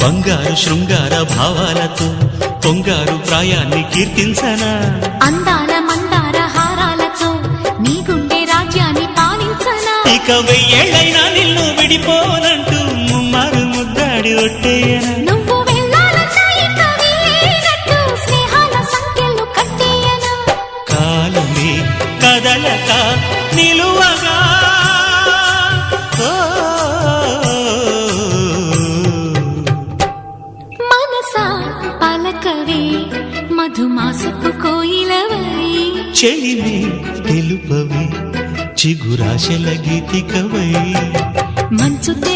బంగారు శృంగార భావాలతో పొంగారు ప్రాయాన్ని కీర్తించనా అందాల మందార హారాలతో నీ గుండె రాజ్యాన్ని పాలించనా ఇక వెయ్యేళ్ళైనా నిన్ను విడిపోనంటూ ముమ్మారు ముద్దాడి ఒట్టేయనా నువ్వు వెళ్ళాలన్నా ఇక వీలేనట్టు స్నేహాల సంఖ్యలు కట్టేయనా కాలమే కదలక నిలువగా మనసా పలకవే మధుమాసపు కోయిలవై చెలిమి తెలుపవి చిగురాశల గీతికవై మంచుతో